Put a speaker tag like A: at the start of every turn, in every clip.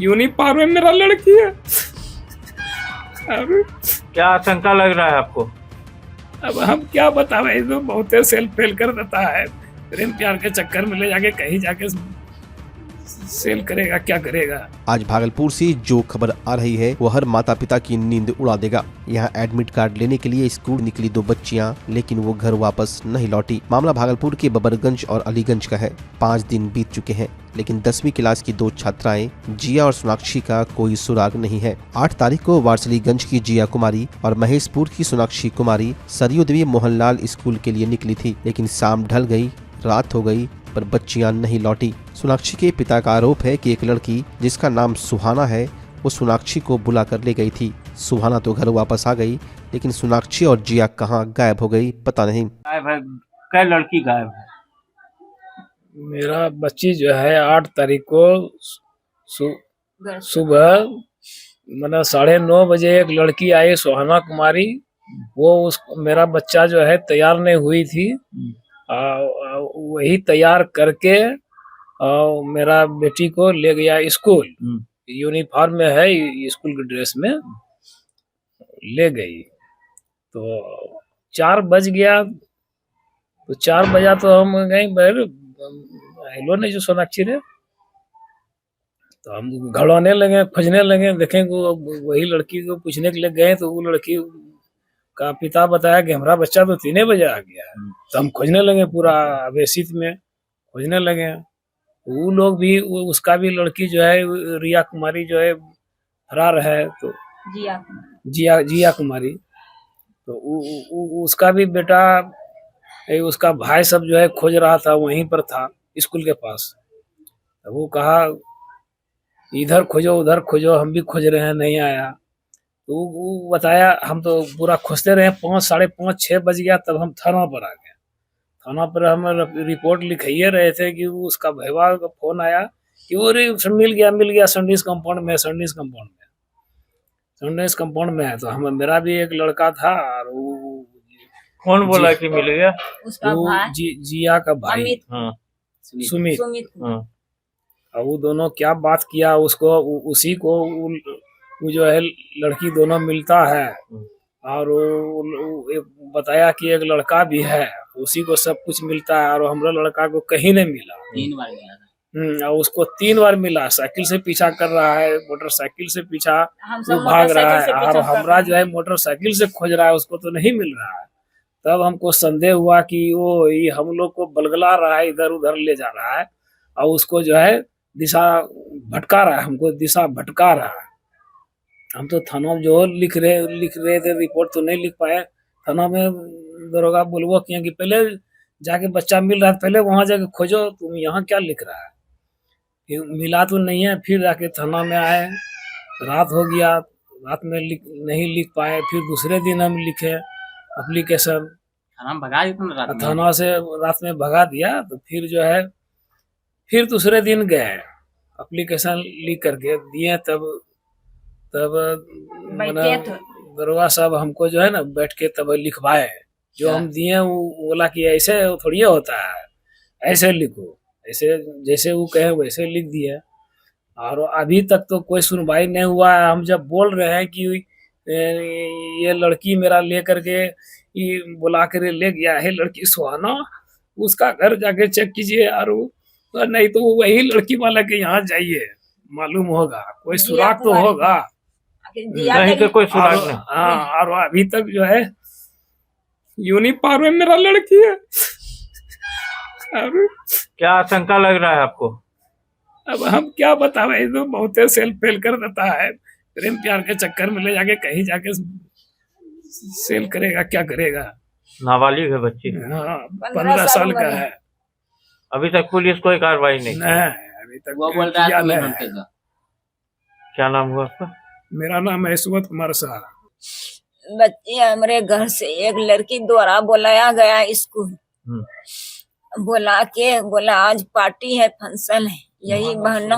A: Uniform में मेरा लड़की है। अब
B: क्या आशंका लग रहा है आपको?
A: अब हम क्या बतावे, तो बहुत सेल्फ फेल कर देता है। प्रेम प्यार के चक्कर में ले जाके कहीं जाके सेल करेगा, क्या करेगा।
C: आज भागलपुर से जो खबर आ रही है वो हर माता पिता की नींद उड़ा देगा। यहाँ एडमिट कार्ड लेने के लिए स्कूल निकली 2 बच्चियाँ, लेकिन वो घर वापस नहीं लौटी। मामला भागलपुर के बबरगंज और अलीगंज का है। 5 दिन बीत चुके हैं, लेकिन 10वीं क्लास की 2 छात्राएं जिया और सोनाक्षी का कोई सुराग नहीं है। 8 तारीख को वारसलीगंज की जिया कुमारी और महेशपुर की सोनाक्षी कुमारी सरयू देवी मोहनलाल स्कूल के लिए निकली थी, लेकिन शाम ढल गई, रात हो गई, पर बच्चियां नहीं लौटी। सोनाक्षी के पिता का आरोप है कि एक लड़की जिसका नाम सुहाना है वो सोनाक्षी को बुला कर ले गई थी। सुहाना तो घर वापस आ गई, लेकिन सोनाक्षी और जिया कहाँ गायब हो गई पता नहीं।
B: गायब है? क्या लड़की गायब है?
A: मेरा बच्ची जो है 8 तारीख को सुबह मतलब 9:30 बजे एक लड़की आई, सुहाना कुमारी। वो मेरा बच्चा जो है तैयार नहीं हुई थी, वही तैयार करके मेरा बेटी को ले गया स्कूल। यूनिफॉर्म में है, स्कूल की ड्रेस में ले गई। तो 4 बज गया, तो 4 बजा तो हम गए हेलो नहीं जो सोनाक्षी रे, तो हम घड़ाने लगे, खोजने लगे, देखें वही लड़की को पूछने के लिए गए तो वो लड़की का पिता बताया कि हमारा बच्चा तो 3 बजे आ गया है। तो हम खोजने लगे, पूरा आवेशित में खोजने लगे। वो लोग भी उसका भी लड़की जो है रिया कुमारी जो है फरार है, तो जिया कुमारी, तो उसका भी बेटा, उसका भाई सब जो है खोज रहा था, वहीं पर था स्कूल के पास। तो वो कहा इधर खोजो उधर खोजो, हम भी खोज रहे हैं, नहीं आया। तो वो बताया, हम तो पूरा खोजते रहे, 5, 5:30, 6 बज गया, तब हम थाना पर आ गए। थाना पर हम रिपोर्ट लिखाइए रहे थे कि वो उसका भैया का फोन आया कि वो मिल गया संडीज कंपाउंड में है। तो हम मेरा भी एक लड़का था, और वो
B: कौन बोला कि मिल गया?
D: उसका भाई
A: जिया का भाई सुमित। और वो दोनों क्या बात किया, उसको उसी को वो जो है लड़की दोनों मिलता है, और वो बताया कि एक लड़का भी है, उसी को सब कुछ मिलता है, और हमारा लड़का को कहीं नहीं मिला।
D: 3 बार मिला
A: और उसको 3 बार मिला। साइकिल से पीछा कर रहा है, मोटरसाइकिल से पीछा वो भाग रहा है, और हमारा जो है मोटरसाइकिल से खोज रहा है, उसको तो नहीं मिल रहा है। तब हमको संदेह हुआ कि वो ये हम लोग को बलगला रहा है, इधर उधर ले जा रहा है, और उसको जो है दिशा भटका रहा है, हमको दिशा भटका रहा है। हम तो थाना में जो लिख रहे थे, रिपोर्ट तो नहीं लिख पाए। थाना में दरोगा बोलबो किया कि पहले जाके बच्चा मिल रहा है, पहले वहां जाके खोजो, तुम यहाँ क्या लिख रहा है। फिर मिला तो नहीं है, फिर जाके थाना में आए, रात हो गया, रात में नहीं लिख पाए। फिर दूसरे दिन हम लिखे एप्लीकेशन, थाना से रात में भगा दिया। तो फिर जो है फिर दूसरे दिन गए, एप्लीकेशन लिख करके दिए, तब दरोगा साहब हमको जो है ना बैठ के तब लिखवाए। जो हम दिए वो बोला कि ऐसे थोड़ी होता है, ऐसे लिखो, ऐसे जैसे वो कहे वैसे लिख दिए। और अभी तक तो कोई सुनवाई नहीं हुआ है। हम जब बोल रहे हैं कि ये लड़की मेरा ले करके बुला कर ले गया है लड़की सुहाना, उसका घर जाके चेक कीजिए, और नहीं तो वही लड़की वाला के यहाँ जाइए, मालूम होगा, कोई सुराग तो होगा।
B: नहीं तो कोई सुराग नहीं।
A: हाँ, और अभी तक जो है यूनिफॉर्म में मेरा लड़की है।
B: क्या आशंका लग रहा है आपको?
A: अब हम क्या बतावे, तो बहुत सेल्फ फेल कर देता है। प्रेम प्यार के चक्कर में ले जाके कहीं जाके सेल करेगा, क्या करेगा।
B: नाबालिग है बच्ची?
A: हाँ, 15 साल का है।
B: अभी तक पुलिस कोई कार्रवाई नहीं?
A: अभी तक
D: वो बोल रहा है।
B: क्या नाम हुआ आपका?
A: मेरा नाम है सुमत कुमार शाह।
E: बच्ची हमारे घर से एक लड़की द्वारा बुलाया गया स्कूल, बोला आज पार्टी है, फंक्शन है, यही बहाना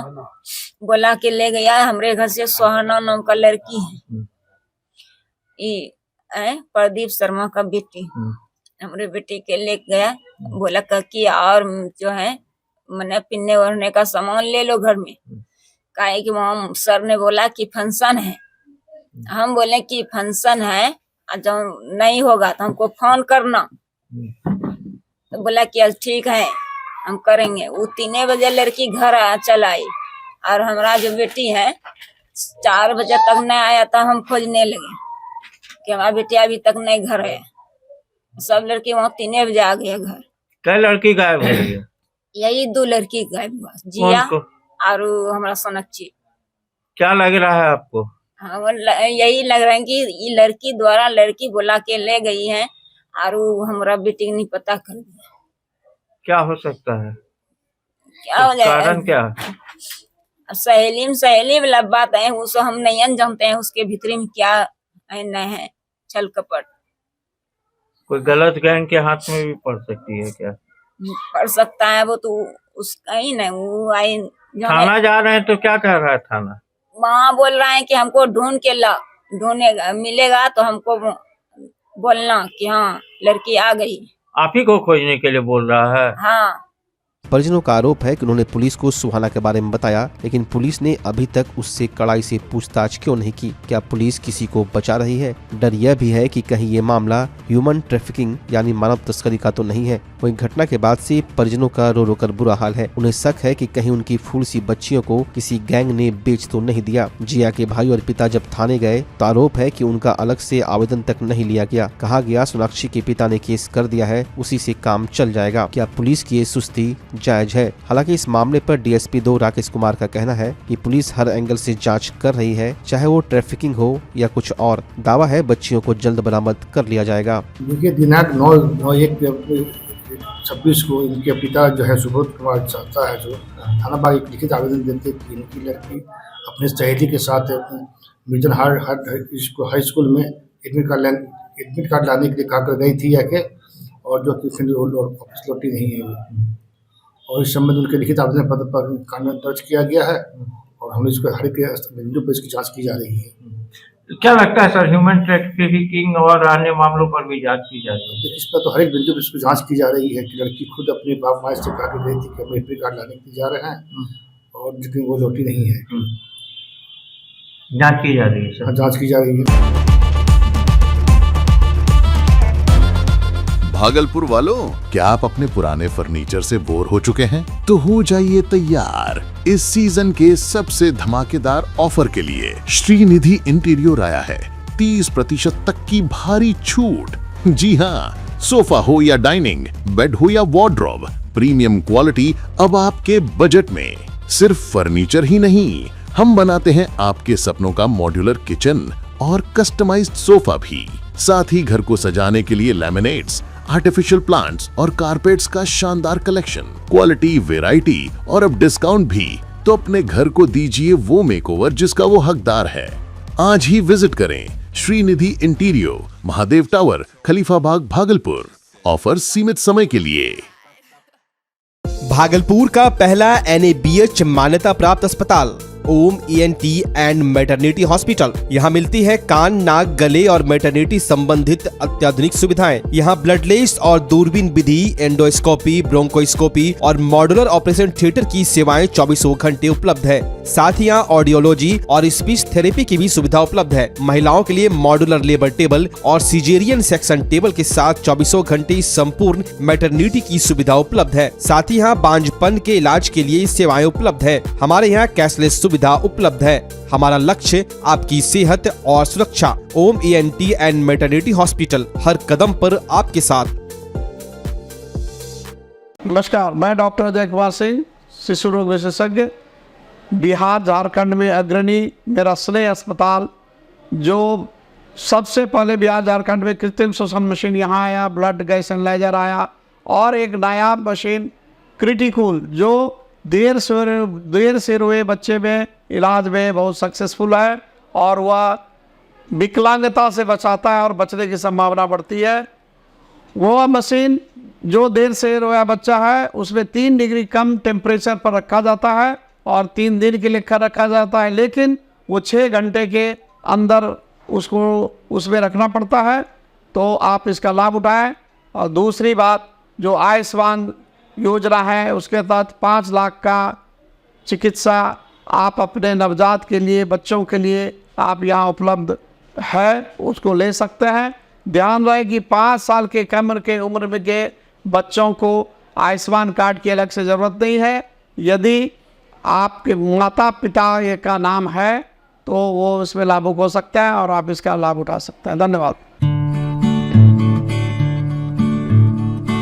E: बोला के ले गया। हमरे घर से सुहाना नाम का लड़की है, प्रदीप शर्मा का बेटी, हमारे बेटी के ले गया। बोला कि और जो है मैंने पिन्ने ओढ़ने का सामान ले लो घर में। काहे कि वहाँ सर ने बोला कि फंक्शन है। हम बोले कि फंक्शन है, जब नहीं होगा तो हमको फोन करना। तो बोला कि आज ठीक है हम करेंगे। वो 3 बजे लड़की घर चल आई, और हमारा जो बेटी है 4 बजे तक नहीं आया था। हम खोजने लगे कि हमारा बेटी अभी तक नहीं घर है। सब लड़की वहाँ 3 बजे आ गए घर।
B: क्या लड़की गायब हो गई है?
E: यही 2 लड़की गायब हुआ, जिया
B: कौन को?
E: और हमारा सोनक्षी।
B: क्या लग रहा है आपको?
E: यही लग रहा है कि ये लड़की द्वारा लड़की बुला के ले गई है, और हमारा बेटी नहीं पता कर दिया।
B: क्या हो सकता है?
E: क्या हो जाएगा?
B: कारण क्या है?
E: सहेली वाला बात है, उसको हम नहीं जानते हैं उसके भीतरी में क्या है नहीं है, छल कपट।
B: कोई गलत गैंग के हाथ में भी पड़ सकती है क्या?
E: पड़ सकता है, वो तो उसका ही नहीं। वो आई
B: थाना जा रहे हैं तो क्या कह रहा है थाना?
E: वहाँ बोल रहा है कि हमको ढूंढ के ला, ढूंढेगा मिलेगा तो हमको बोलना कि हाँ लड़की आ गई।
B: आप ही को खोजने के लिए बोल रहा है?
E: हाँ।
C: परिजनों का आरोप है कि उन्होंने पुलिस को सुहाना के बारे में बताया, लेकिन पुलिस ने अभी तक उससे कड़ाई से पूछताछ क्यों नहीं की। क्या पुलिस किसी को बचा रही है? डर यह भी है कि कहीं ये मामला ह्यूमन ट्रैफिकिंग यानी मानव तस्करी का तो नहीं है। वहीं घटना के बाद से परिजनों का रो रो कर बुरा हाल है। उन्हें शक है कि कहीं उनकी फूल सी बच्चियों को किसी गैंग ने बेच तो नहीं दिया। जिया के भाई और पिता जब थाने गए तो आरोप है कि उनका अलग से आवेदन तक नहीं लिया गया। कहा गया सोनाक्षी के पिता ने केस कर दिया है, उसी से काम चल जाएगा। क्या पुलिस की ये सुस्ती जायज है? हालांकि इस मामले पर डीएसपी 2 राकेश कुमार का कहना है कि पुलिस हर एंगल से जांच कर रही है, चाहे वो ट्रैफिकिंग हो या कुछ और। दावा है बच्चियों को जल्द बरामद कर लिया जाएगा।
F: देखिए दिनांक 9/1/26 को इनके पिता जो है सुबोध कुमार चाहता है, जो थाना बाग एक लिखित आवेदन देते कि इनकी लड़की अपने सहेली के साथ मिर्जन हाई स्कूल में एडमिट कार्ड लाने के लिए कहा कर गई थी आके, और जो कि फिर वापस लौटी नहीं है वो। और इस संबंध उनके लिखित आवेदन पत्र पर कानून दर्ज किया गया है, और हम इसको हर एक बिंदु पर इसकी जांच की जा रही है।
B: क्या लगता है सर, ह्यूमन ट्रैफिकिंग और अन्य मामलों पर भी जांच की जाती है?
F: इस पर तो हर एक बिंदु पर इसको जांच की जा रही है कि लड़की खुद अपने बाप माँ से कहा गई थी कि हम एडमिट कार्ड लाने के लिए जा रहे हैं, और लेकिन वो लौटी नहीं है।
B: जांच की जा रही है सर?
F: जांच की जा रही है।
G: भागलपुर वालों, क्या आप अपने पुराने फर्नीचर से बोर हो चुके हैं? तो हो जाइए तैयार इस सीजन के सबसे धमाकेदार ऑफर के लिए। श्रीनिधि इंटीरियर आया है 30% तक की भारी छूट। जी हाँ, सोफा हो या डाइनिंग, बेड हो या वार्डरोब, प्रीमियम क्वालिटी अब आपके बजट में। सिर्फ फर्नीचर ही नहीं, हम बनाते हैं आपके सपनों का मॉड्यूलर किचन और कस्टमाइज्ड सोफा भी। साथ ही घर को सजाने के लिए लैमिनेट्स, आर्टिफिशियल प्लांट्स और कारपेट्स का शानदार कलेक्शन, क्वालिटी, वैरायटी और अब डिस्काउंट भी। तो अपने घर को दीजिए वो मेकओवर जिसका वो हकदार है। आज ही विजिट करें Shrinidhi interior, Mahadev tower, Khalifabag, Bhagalpur. Offer सीमित समय के लिए।
C: भागलपुर का पहला NABH मान्यता प्राप्त अस्पताल ओम ENT एंड मैटरनिटी हॉस्पिटल। यहाँ मिलती है कान, नाक, गले और मैटरनिटी संबंधित अत्याधुनिक सुविधाएं। यहाँ ब्लडलेस और दूरबीन विधि, एंडोस्कोपी, ब्रोंकोस्कोपी और मॉड्यूलर ऑपरेशन थिएटर की सेवाएं 24 घंटे उपलब्ध है। साथ ही यहाँ ऑडियोलॉजी और स्पीच थेरेपी की भी सुविधा उपलब्ध है। महिलाओं के लिए मॉड्यूलर लेबर टेबल और सिजेरियन सेक्शन टेबल के साथ 24 घंटे संपूर्ण मैटरनिटी की सुविधा उपलब्ध है। साथ ही यहाँ बांझपन के इलाज के लिए सेवाएं उपलब्ध है। हमारे यहाँ कैशलेस सुविधा उपलब्ध है। हमारा लक्ष्य आपकी सेहत और सुरक्षा। ओम ENT एंड मैटरनिटी हॉस्पिटल, हर कदम पर आपके साथ।
H: नमस्कार, मैं डॉक्टर अजय कुमार सिंह, शिशु रोग विशेषज्ञ, बिहार झारखंड में अग्रणी मेरा स्नेह अस्पताल, जो सबसे पहले बिहार झारखंड में कृत्रिम श्वसन मशीन यहाँ आया, ब्लड गैस एनालाइजर आया, और एक नायाब मशीन क्रिटिकल जो देर से रोए बच्चे में इलाज में बहुत सक्सेसफुल है, और वह विकलांगता से बचाता है और बचने की संभावना बढ़ती है। वो मशीन जो देर से रोया बच्चा है उसमें 3 डिग्री कम टेम्परेचर पर रखा जाता है और 3 दिन के लिए रखा जाता है, लेकिन वो 6 घंटे के अंदर उसको उसमें रखना पड़ता है। तो आप इसका लाभ उठाएं। और दूसरी बात, जो आयुष्मान योजना है उसके तहत 5 लाख का चिकित्सा आप अपने नवजात के लिए, बच्चों के लिए आप यहाँ उपलब्ध है, उसको ले सकते हैं। ध्यान रहे कि 5 साल के कमर के उम्र में के बच्चों को आयुष्मान कार्ड की अलग से ज़रूरत नहीं है। यदि आपके माता पिता का नाम है तो वो इसमें लाभुक हो सकता है और आप इसका लाभ उठा सकते हैं। धन्यवाद।